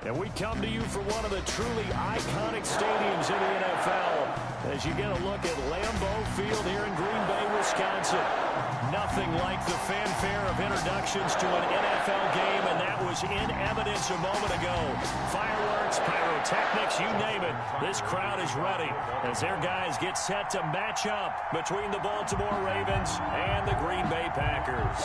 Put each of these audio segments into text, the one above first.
And we come to you from one of the truly iconic stadiums in the NFL as you get a look at Lambeau Field here in Green Bay, Wisconsin. Nothing like the fanfare of introductions to an NFL game, and that was in evidence a moment ago. Fireworks, pyrotechnics, you name it. This crowd is ready as their guys get set to match up between the Baltimore Ravens and the Green Bay Packers.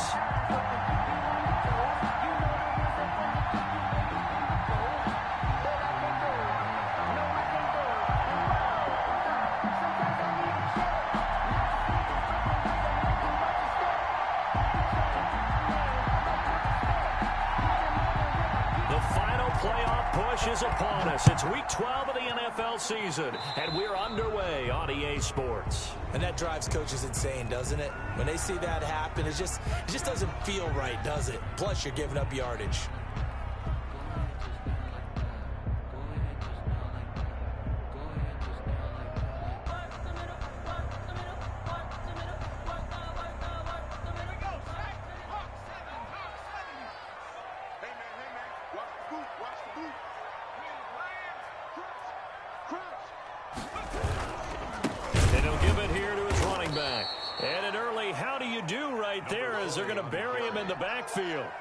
Is upon us. It's week 12 of the NFL season, and we're underway on EA Sports. And that drives coaches insane, doesn't it? When they see that happen, it just doesn't feel right, does it? Plus, you're giving up yardage.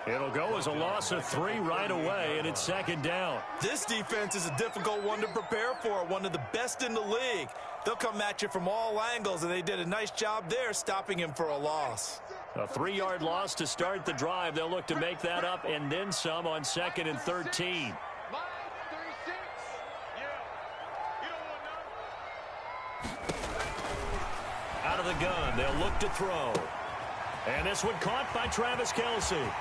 It'll go as a loss of 3 right away, and it's second down. This defense is a difficult one to prepare for, one of the best in the league. They'll come at you from all angles, and they did a nice job there stopping him for a loss. A 3-yard loss to start the drive. They'll look to make that up and then some on 2nd and 13. Out of the gun, they'll look to throw. And this one caught by Travis Kelce.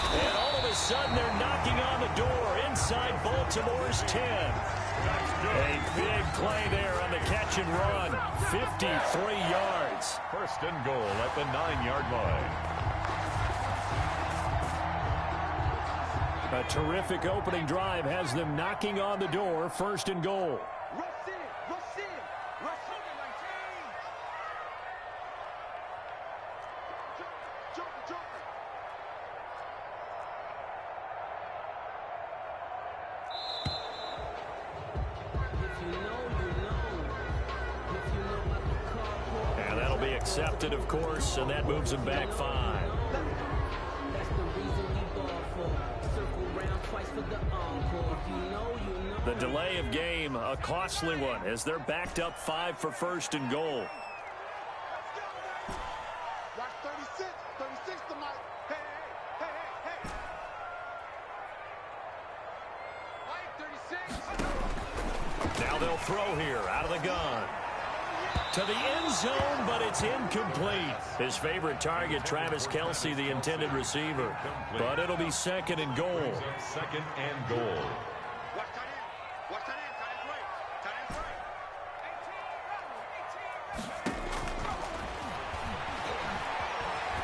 And all of a sudden, they're knocking on the door inside Baltimore's 10. A big play there on the catch and run. 53 yards. First and goal at the 9-yard line. A terrific opening drive has them knocking on the door. First and goal. Accepted, of course, and that moves him back 5. The delay of game, a costly one, as they're backed up 5 for first and goal. Now they'll throw here out of the gun. To the end zone, but it's incomplete. His favorite target, Travis Kelce, the intended receiver. But it'll be second and goal. Second and goal.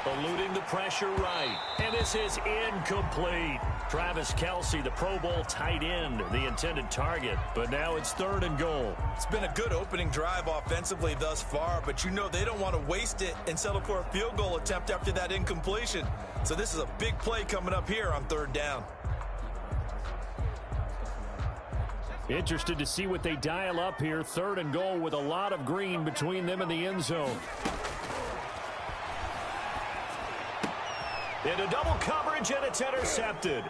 Eluding the pressure right. And this is incomplete. Travis Kelce, the Pro Bowl tight end, the intended target. But now it's third and goal. It's been a good opening drive offensively thus far, but you know they don't want to waste it and settle for a field goal attempt after that incompletion. So this is a big play coming up here on third down. Interested to see what they dial up here. Third and goal with a lot of green between them and the end zone. Into double coverage, and it's intercepted.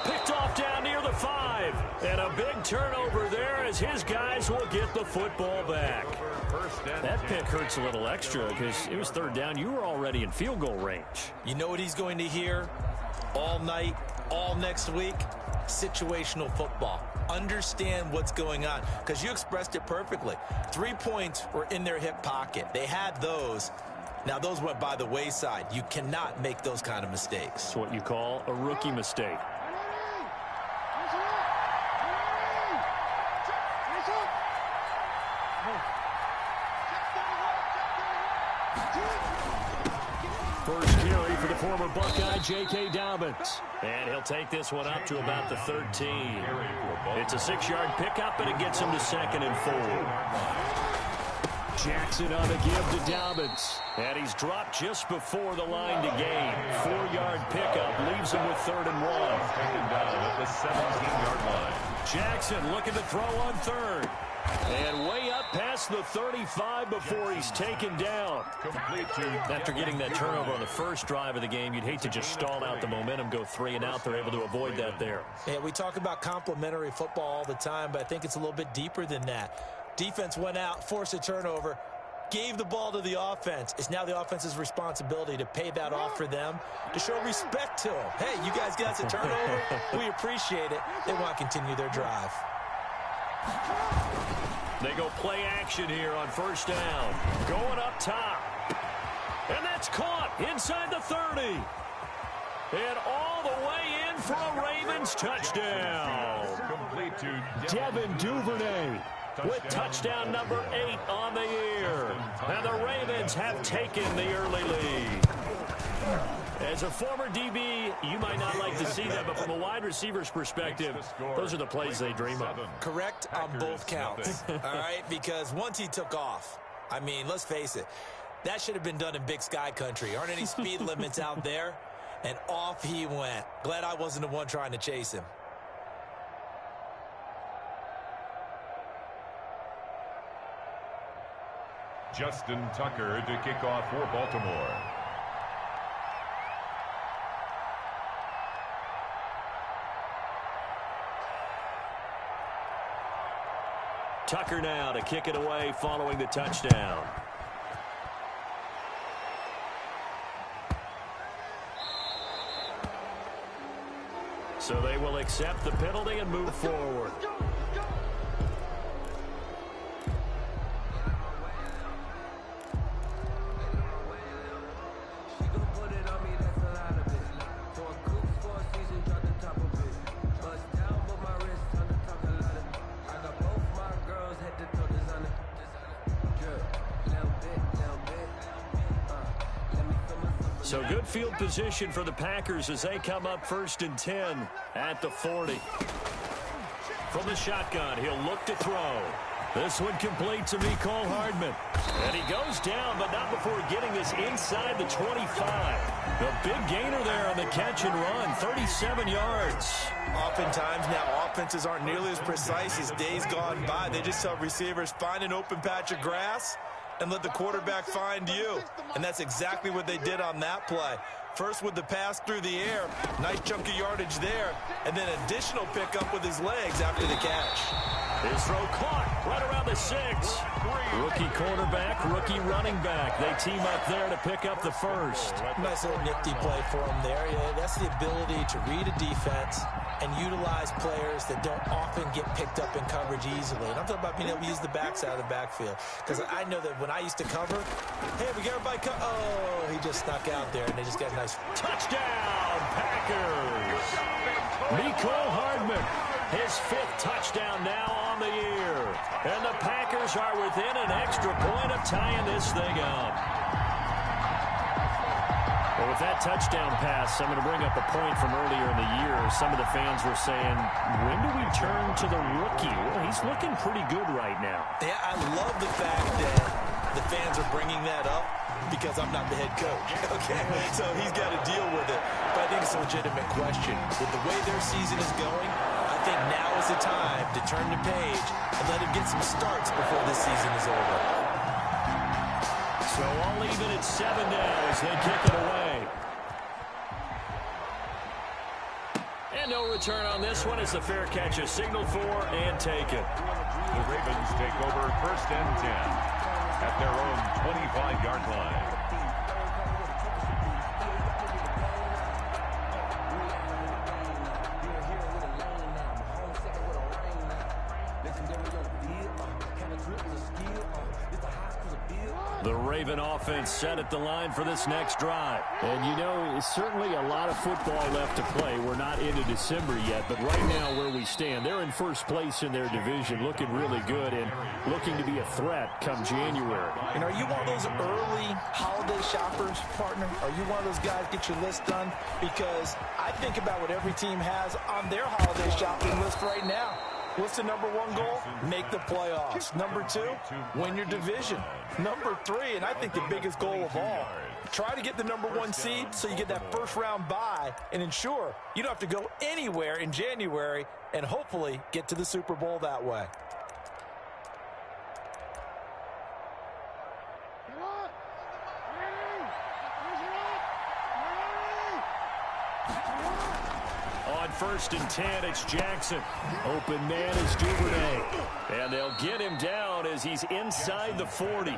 Picked off down near the 5. And a big turnover there as his guys will get the football back. That pick hurts a little extra because it was third down. You were already in field goal range. You know what he's going to hear all night, all next week? Situational football. Understand what's going on, because you expressed it perfectly. 3 points were in their hip pocket. They had those. Now, those went by the wayside. You cannot make those kind of mistakes. It's what you call a rookie mistake. First carry for the former Buckeye, J.K. Dobbins. And he'll take this one up to about the 13. It's a 6-yard pickup, and it gets him to 2nd and 4. Jackson on the give to Dobbins. And he's dropped just before the line to gain. 4-yard pickup leaves him with 3rd and 1. Taken down at the 17-yard line. Jackson looking to throw on 3rd. And way up past the 35 before he's taken down. Complete to After getting that turnover on the first drive of the game, you'd hate to just stall out the momentum, go 3 and out. They're able to avoid that there. Yeah, we talk about complementary football all the time, but I think it's a little bit deeper than that. Defense went out, forced a turnover, gave the ball to the offense. It's now the offense's responsibility to pay that off for them, to show respect to them. Hey, you guys got us a turnover. We appreciate it. They want to continue their drive. They go play action here on 1st down. Going up top. And that's caught inside the 30. And all the way in for a Ravens touchdown. complete to Devin Duvernay with touchdown number 8 on the year. And the Ravens have taken the early lead. As a former DB, you might not like to see that, but from a wide receiver's perspective, those are the plays they dream of. Correct on both counts, all right? Because once he took off, I mean, let's face it, that should have been done in Big Sky country. Aren't any speed limits out there? And off he went. Glad I wasn't the one trying to chase him. Justin Tucker to kick off for Baltimore. Tucker now to kick it away following the touchdown. So they will accept the penalty and move forward. So good field position for the Packers as they come up 1st and 10 at the 40. From the shotgun, he'll look to throw. This one complete to Mecole Hardman. And he goes down, but not before getting this inside the 25. The big gainer there on the catch and run, 37 yards. Oftentimes now offenses aren't nearly as precise as days gone by. They just tell receivers, find an open patch of grass and let the quarterback find you. And that's exactly what they did on that play. First with the pass through the air, nice chunk of yardage there, and then additional pickup with his legs after the catch. His throw caught right around the 6. Rookie quarterback, rookie running back. They team up there to pick up the first. Nice little nifty play for him there. Yeah, that's the ability to read a defense and utilize players that don't often get picked up in coverage easily. And I'm talking about being able to use the backside of the backfield. Because I know that when I used to cover, hey, we got everybody oh, he just snuck out there, and they just got a nice touchdown, Packers. Mecole Hardman, his 5th touchdown now on the year. And the Packers are within an extra point of tying this thing up. Well, with that touchdown pass, I'm going to bring up a point from earlier in the year. Some of the fans were saying, when do we turn to the rookie? Well, he's looking pretty good right now. Yeah, I love the fact that the fans are bringing that up because I'm not the head coach. Okay, so he's got to deal with it. But I think it's a legitimate question. With the way their season is going, I think now is the time to turn the page and let him get some starts before this season is over. So all even at 7 now as they kick it away. And no return on this one as the fair catch is signaled for and taken. The Ravens take over 1st and 10 at their own 25-yard line. The Raven offense set at the line for this next drive. And, you know, certainly a lot of football left to play. We're not into December yet, but right now where we stand, they're in 1st place in their division, looking really good and looking to be a threat come January. And are you one of those early holiday shoppers, partner? Are you one of those guys get your list done? Because I think about what every team has on their holiday shopping list right now. What's the number one goal? Make the playoffs. Number 2, win your division. Number 3, and I think the biggest goal of all, try to get the number 1 seed so you get that first-round bye and ensure you don't have to go anywhere in January and hopefully get to the Super Bowl that way. On 1st and 10, it's Jackson. Open man is Duvernay. And they'll get him down as he's inside the 40.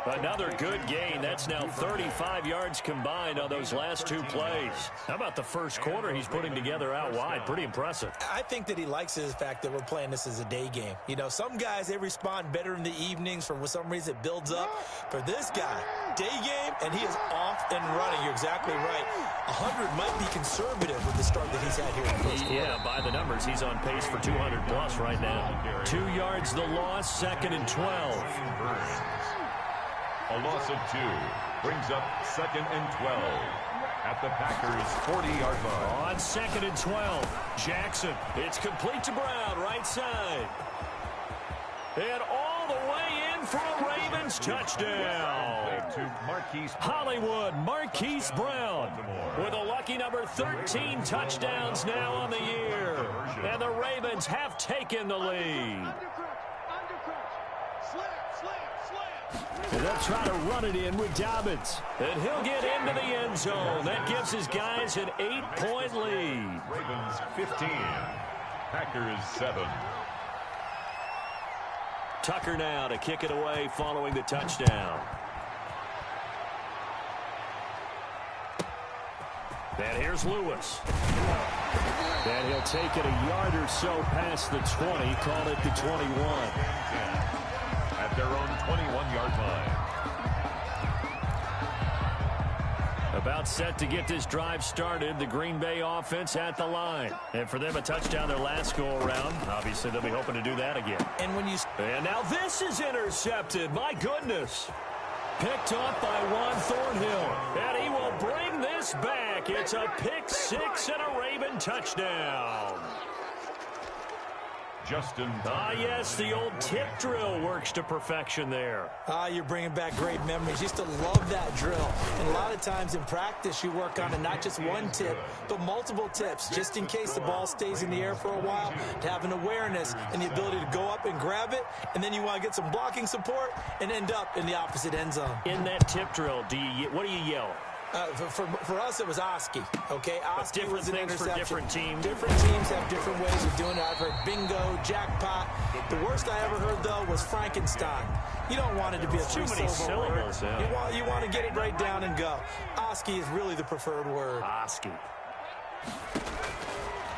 Another good gain. That's now 35 yards combined on those last 2 plays. How about the first quarter he's putting together out wide? Pretty impressive. I think that he likes the fact that we're playing this as a day game. You know, some guys, they respond better in the evenings. For some reason, it builds up. For this guy, day game, and he is off and running. You're exactly right. 100 might be conservative with the start that he's had here in the first quarter. Yeah, by the numbers, he's on pace for 200-plus right now. 2 yards the loss, 2nd and 12. A loss of 2 brings up 2nd and 12 at the Packers' 40-yard line. On 2nd and 12, Jackson. It's complete to Brown, right side. And all the way in for a Ravens touchdown. Hollywood Marquise Brown with a lucky number 13 touchdowns now on the year. And the Ravens have taken the lead. And they'll try to run it in with Dobbins. And he'll get into the end zone. That gives his guys an 8-point lead. Ravens 15, Packers 7. Tucker now to kick it away following the touchdown. And here's Lewis. And he'll take it a yard or so past the 20. Call it the 21. At their own 21-yard line. About set to get this drive started. The Green Bay offense at the line. And for them, a touchdown their last go-around. Obviously, they'll be hoping to do that again. And now this is intercepted. My goodness. Picked off by Juan Thornhill. And he will bring this back. It's a pick 6 and a Raven touchdown. Justin. Yes, the old tip drill works to perfection there. You're bringing back great memories. Used to love that drill. And a lot of times in practice, you work on it, not just one tip, but multiple tips, just in case the ball stays in the air for a while, to have an awareness and the ability to go up and grab it, and then you want to get some blocking support and end up in the opposite end zone. In that tip drill, what do you yell? For us, it was Oski, okay? Oski was an interception. For different teams. Different teams have different ways of doing it. I've heard bingo, jackpot. The worst I ever heard, though, was Frankenstein. You don't want it to be a three-syllable word. Yeah. You want to get it right down and go. Oski is really the preferred word. Oski.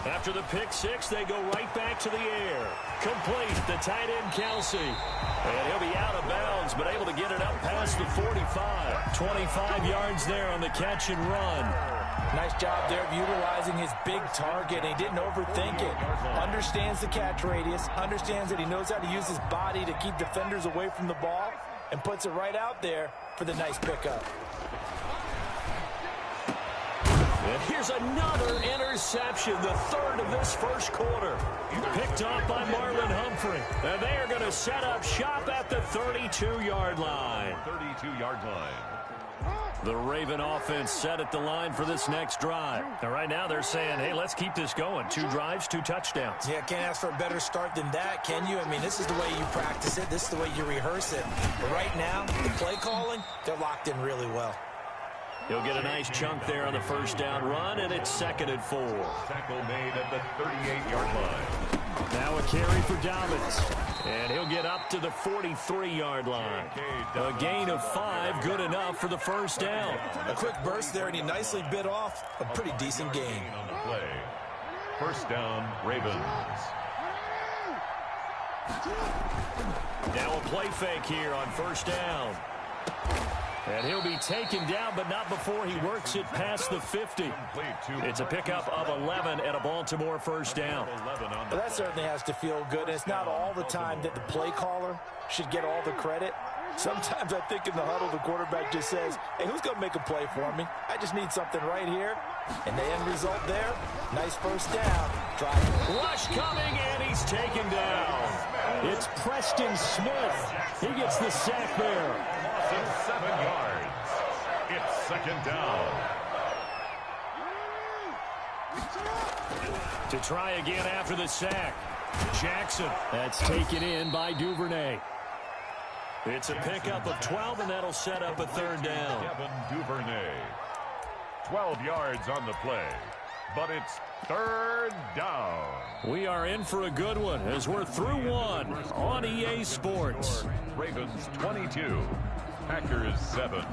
After the pick 6, they go right back to the air. Complete, the tight end, Kelsey. And he'll be out of bounds, but able to get it up past the 45. 25 yards there on the catch and run. Nice job there of utilizing his big target. He didn't overthink it. Understands the catch radius. Understands that he knows how to use his body to keep defenders away from the ball. And puts it right out there for the nice pickup. And here's another interception, the 3rd of this first quarter. Picked off by Marlon Humphrey. And they are going to set up shop at the 32-yard line. 32-yard line. The Raven offense set at the line for this next drive. And right now they're saying, hey, let's keep this going. 2 drives, 2 touchdowns. Yeah, can't ask for a better start than that, can you? I mean, this is the way you practice it. This is the way you rehearse it. But right now, the play calling, they're locked in really well. He'll get a nice chunk there on the first down run, and it's 2nd and 4. Tackle made at the 38-yard line. Now a carry for Dobbins. And he'll get up to the 43-yard line. A gain of 5, good enough for the first down. A quick burst there, and he nicely bit off a pretty decent gain. On the play. First down, Ravens. Now a play fake here on first down. And he'll be taken down, but not before he works it past the 50. It's a pickup of 11 and a Baltimore first down. Well, that certainly has to feel good. And it's not all the time that the play caller should get all the credit. Sometimes I think in the huddle, the quarterback just says, hey, who's going to make a play for me? I just need something right here. And the end result there, nice first down. Drive. Rush coming, and he's taken down. It's Preston Smith. He gets the sack there. Loss of 7 yards. It's second down. To try again after the sack. Jackson. That's taken in by Duvernay. It's a pickup of 12, and that'll set up a third down. Kevin Duvernay. 12 yards on the play, but it's third down. We are in for a good one as we're through one on EA Sports. Ravens 22, Packers 7.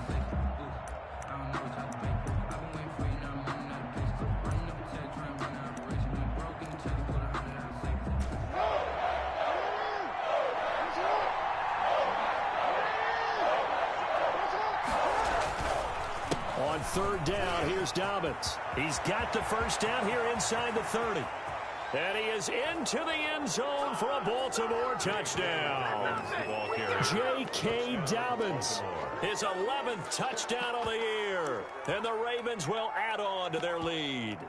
On third down, here's Dobbins. He's got the first down here inside the 30. And he is into the end zone for a Baltimore touchdown. J.K. Dobbins, his 11th touchdown of the year. And the Ravens will add on to their lead.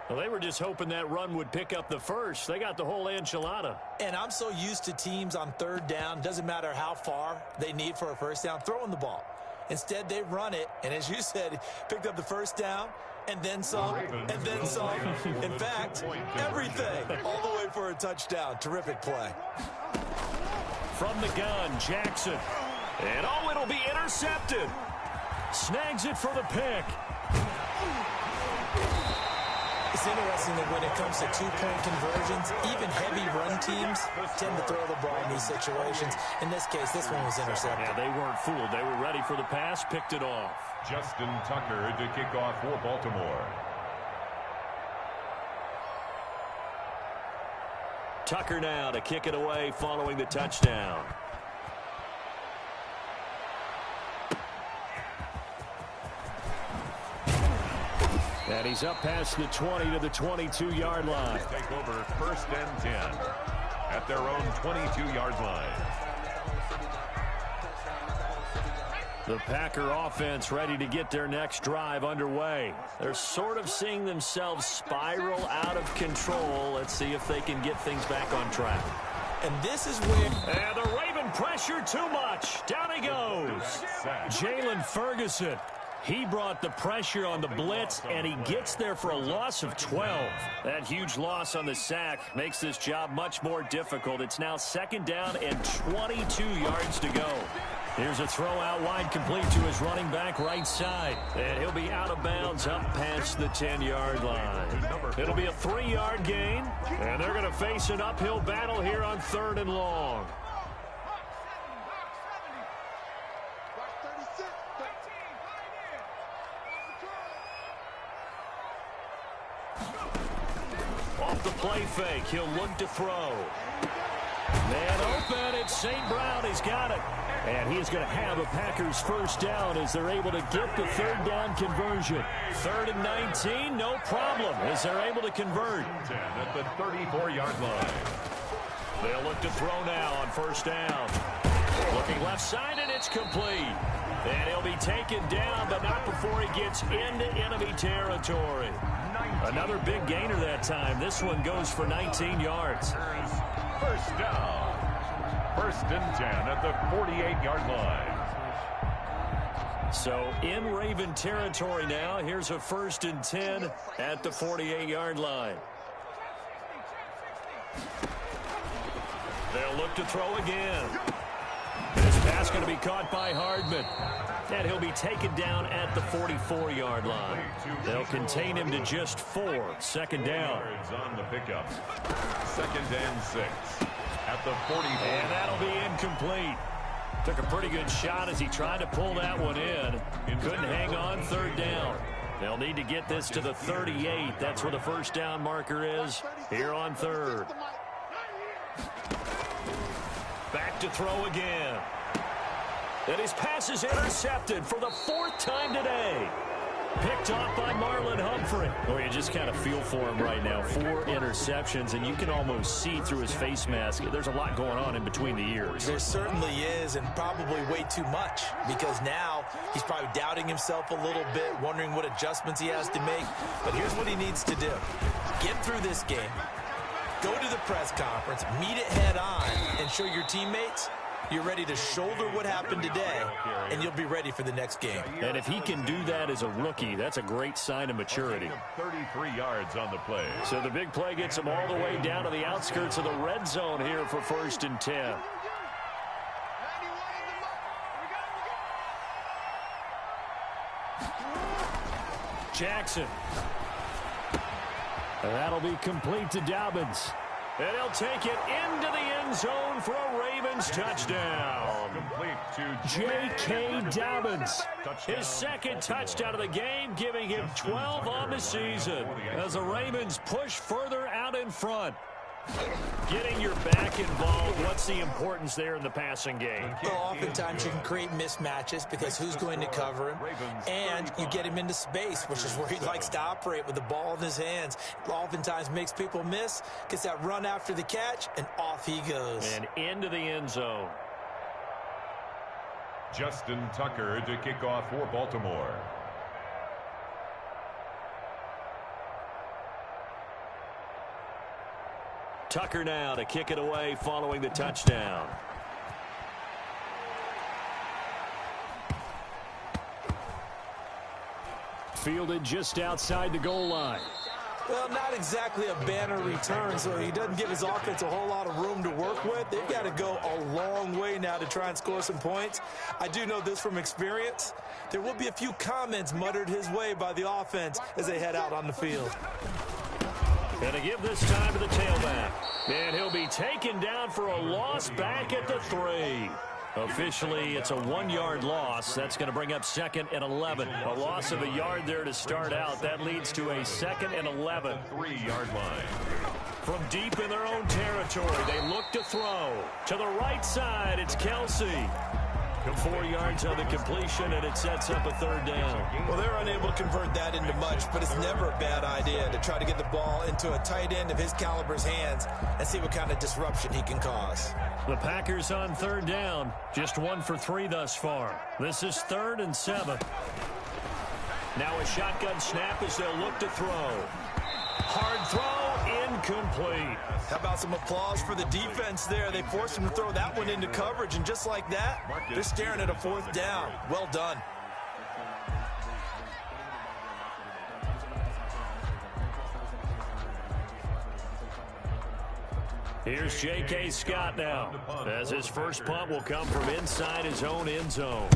Well, they were just hoping that run would pick up the first. They got the whole enchilada. And I'm so used to teams on third down, doesn't matter how far they need for a first down, throwing the ball. Instead, they run it, and as you said, picked up the first down, and then some, and then some. In fact, everything, all the way for a touchdown. Terrific play. From the gun, Jackson. And oh, it'll be intercepted. Snags it for the pick. It's interesting that when it comes to two-point conversions, even heavy run teams tend to throw the ball in these situations. In this case, this one was intercepted. Yeah, they weren't fooled. They were ready for the pass, picked it off. Justin Tucker to kick off for Baltimore. Tucker now to kick it away following the touchdown. And he's up past the 20 to the 22-yard line. Take over first and 10 at their own 22-yard line. The Packer offense ready to get their next drive underway. They're sort of seeing themselves spiral out of control. Let's see if they can get things back on track. And this is where... And the Raven pressure too much. Down he goes. Jalen Ferguson. He brought the pressure on the blitz, and he gets there for a loss of 12. That huge loss on the sack makes this job much more difficult. It's now second down and 22 yards to go. Here's a throw out wide, complete to his running back right side. And he'll be out of bounds up past the 10-yard line. It'll be a 3-yard gain, and they're going to face an uphill battle here on third and long. Off the play fake, he'll look to throw. Man open, it's St. Brown, he's got it. And he's going to have a Packers first down as they're able to get the third down conversion. 3rd and 19, no problem as they're able to convert. 10 at the 34-yard line. They'll look to throw now on first down. Looking left side, and it's complete. And he'll be taken down, but not before he gets into enemy territory. Another big gainer that time. This one goes for 19 yards. First down. 1st and 10 at the 48-yard line. So in Raven territory now. Here's a 1st and 10 at the 48-yard line. They'll look to throw again. This pass going to be caught by Hardman. And he'll be taken down at the 44-yard line. They'll contain him to just 4. Second down. On the pickup. 2nd and 6 at the 44. And that'll be incomplete. Took a pretty good shot as he tried to pull that one in. Couldn't hang on. 3rd down. They'll need to get this to the 38. That's where the first down marker is here on 3rd. Back to throw again. And his pass is intercepted for the 4th time today. Picked off by Marlon Humphrey. Oh, you just kind of feel for him right now. 4 interceptions, and you can almost see through his face mask. There's a lot going on in between the ears. There certainly is, and probably way too much, because now he's probably doubting himself a little bit, wondering what adjustments he has to make. But here's what he needs to do. Get through this game, go to the press conference, meet it head on, and show your teammates you're ready to shoulder what happened today, and you'll be ready for the next game. And if he can do that as a rookie, that's a great sign of maturity. 33 yards on the play. So the big play gets him all the way down to the outskirts of the red zone here for 1st and 10. Jackson. That'll be complete to Dobbins. And he'll take it into the end zone for a Ravens touchdown. Complete to J.K. Dobbins. His second touchdown of the game, giving him 12 on the season as the Ravens push further out in front. Getting your back involved, what's the importance there in the passing game? Well, oftentimes you can create mismatches because who's going to cover him, and you get him into space, which is where he likes to operate with the ball in his hands. Oftentimes makes people miss, gets that run after the catch, and off he goes. And into the end zone. Justin Tucker to kick off for Baltimore. Tucker now to kick it away following the touchdown. Fielded just outside the goal line. Well, not exactly a banner return, so he doesn't give his offense a whole lot of room to work with. They've got to go a long way now to try and score some points. I do know this from experience. There will be a few comments muttered his way by the offense as they head out on the field. And to give this time to the tailback. And he'll be taken down for a loss back at the 3. Officially, it's a 1-yard loss. That's going to bring up 2nd and 11. A loss of a yard there to start out. That leads to a 2nd and 11. 3-yard line. From deep in their own territory, they look to throw. To the right side, it's Kelsey. 4 yards on the completion, and it sets up a 3rd down. Well, they're unable to convert that into much, but it's never a bad idea to try to get the ball into a tight end of his caliber's hands and see what kind of disruption he can cause. The Packers on 3rd down. Just 1 for 3 thus far. This is 3rd and 7. Now a shotgun snap as they'll look to throw. Hard throw, incomplete. How about some applause for the defense there? They forced him to throw that one into coverage, and just like that, they're staring at a 4th down. Well done. Here's J.K. Scott now, as his first punt will come from inside his own end zone.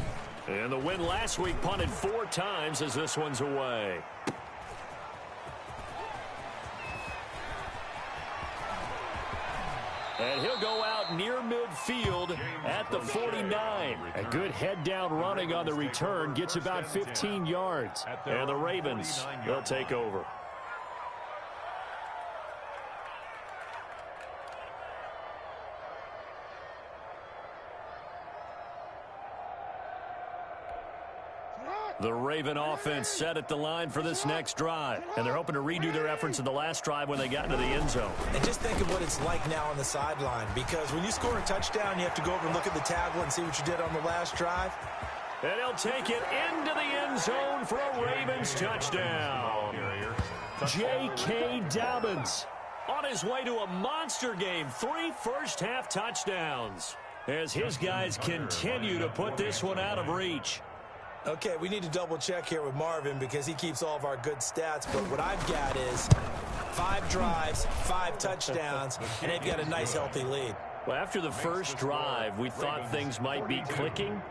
And the win last week punted 4 times as this one's away. And he'll go out near midfield at the 49. A good head-down running on the return gets about 15 yards. And the Ravens, they'll take over. The Raven offense set at the line for this next drive. And they're hoping to redo their efforts in the last drive when they got into the end zone. And just think of what it's like now on the sideline, because when you score a touchdown, you have to go over and look at the tablet and see what you did on the last drive. And he'll take it into the end zone for a Ravens touchdown. J.K. Dobbins on his way to a monster game. 3 first-half touchdowns as his guys continue to put this one out of reach. Okay, we need to double-check here with Marvin because he keeps all of our good stats. But what I've got is 5 drives, 5 touchdowns, and they've got a nice, healthy lead. Well, after the first drive, we thought things might be clicking.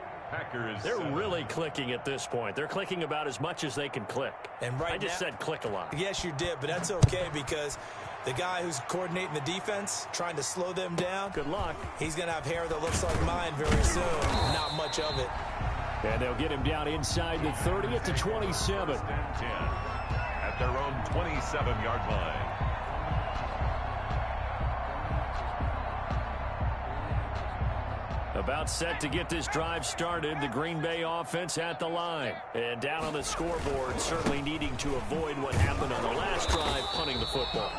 They're really clicking at this point. They're clicking about as much as they can click. And right I just said click a lot. Yes, you did, but that's okay because the guy who's coordinating the defense, trying to slow them down, good luck. He's going to have hair that looks like mine very soon. Not much of it. And they'll get him down inside the 30 at the 27. 10 at their own 27-yard line. About set to get this drive started. The Green Bay offense at the line. And down on the scoreboard, certainly needing to avoid what happened on the last drive, punting the football.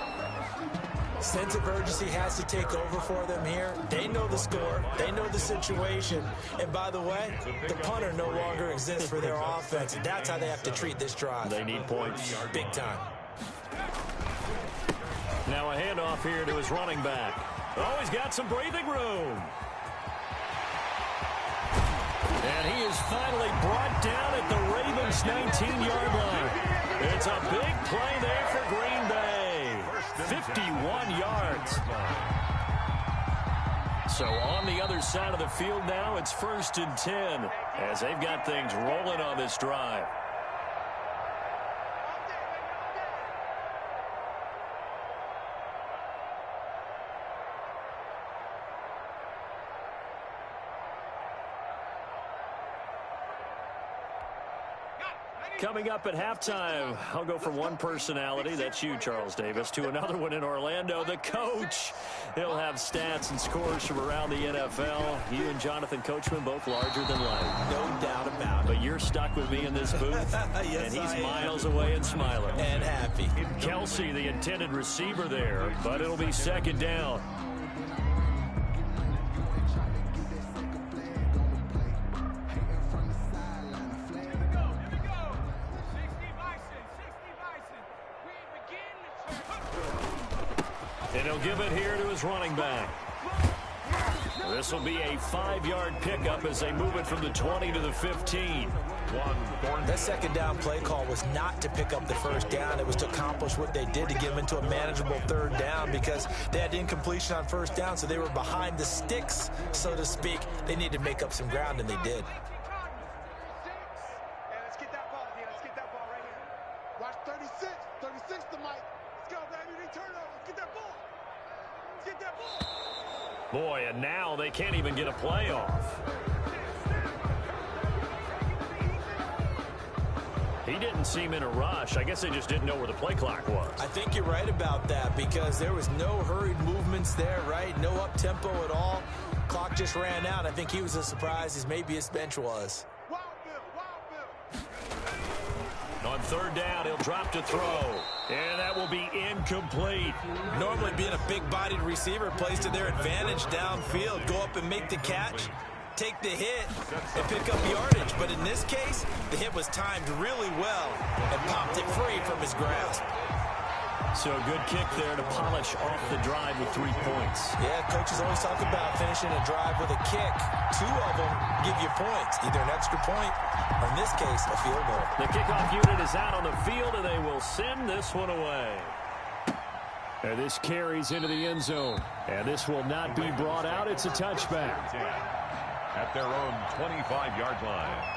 Sense of urgency has to take over for them here. They know the score. They know the situation. And by the way, the punter no longer exists for their offense. That's how they have to treat this drive. They need points. Big time. Now a handoff here to his running back. Oh, he's got some breathing room. And he is finally brought down at the Ravens' 19-yard line. It's a big play there for Green Bay. 51 yards. So on the other side of the field now, it's 1st and 10 as they've got things rolling on this drive. Coming up at halftime, I'll go from one personality, that's you, Charles Davis, to another one in Orlando, the coach. He'll have stats and scores from around the NFL. You and Jonathan Coachman, both larger than life. No doubt about it. But you're stuck with me in this booth, yes, and he's miles away and smiling. And happy. Kelsey, the intended receiver there, but it'll be 2nd down. And he'll give it here to his running back. This will be a 5-yard pickup as they move it from the 20 to the 15. That 2nd down play call was not to pick up the 1st down. It was to accomplish what they did to get them into a manageable 3rd down because they had incompletion on 1st down, so they were behind the sticks, so to speak. They needed to make up some ground, and they did. Let's get that ball here. Let's get that ball right here. Watch 36. 36 to Mike. Let's go, baby. They turn over. Get that ball. Get that ball. Boy, and now they can't even get a play off. He didn't seem in a rush. I guess they just didn't know where the play clock was. I think you're right about that because there was no hurried movements there, right? No up-tempo at all. Clock just ran out. I think he was as surprised as maybe his bench was. Wild Bill. On 3rd down, he'll drop to throw. And that will be incomplete. Normally being a big-bodied receiver plays to their advantage downfield. Go up and make the catch, take the hit, and pick up yardage. But in this case, the hit was timed really well and popped it free from his grasp. So a good kick there to polish off the drive with 3 points. Yeah, coaches always talk about finishing a drive with a kick. 2 of them give you points, either an extra point or, in this case, a field goal. The kickoff unit is out on the field, and they will send this one away. And this carries into the end zone. And this will not be brought out. It's a touchback. At their own 25-yard line.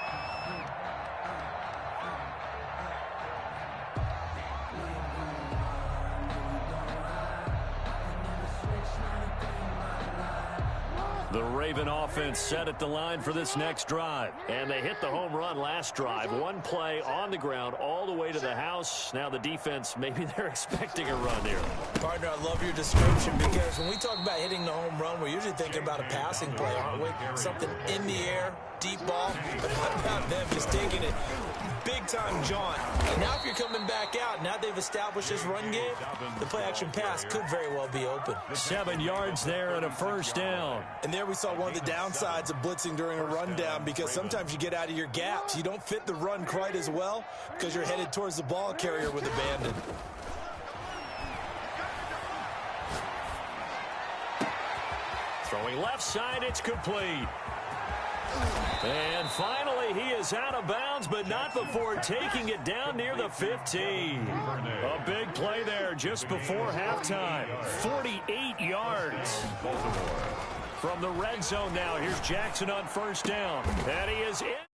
The Raven offense set at the line for this next drive. And they hit the home run last drive. 1 play on the ground all the way to the house. Now the defense, maybe they're expecting a run here. Partner, I love your description because when we talk about hitting the home run, we're usually thinking about a passing play, aren't we? Something in the air, deep ball. But how about them just taking it big-time jaunt? And now if you're coming back out, now they've established this run game, the play-action pass could very well be open. 7 yards there and a 1st down. And there we saw one of the downsides of blitzing during a rundown because sometimes you get out of your gaps. You don't fit the run quite as well because you're headed towards the ball carrier with abandon. Throwing left side, it's complete. And finally, he is out of bounds, but not before taking it down near the 15. A big play there just before halftime. 48 yards. From the red zone now, here's Jackson on 1st down. And he is in.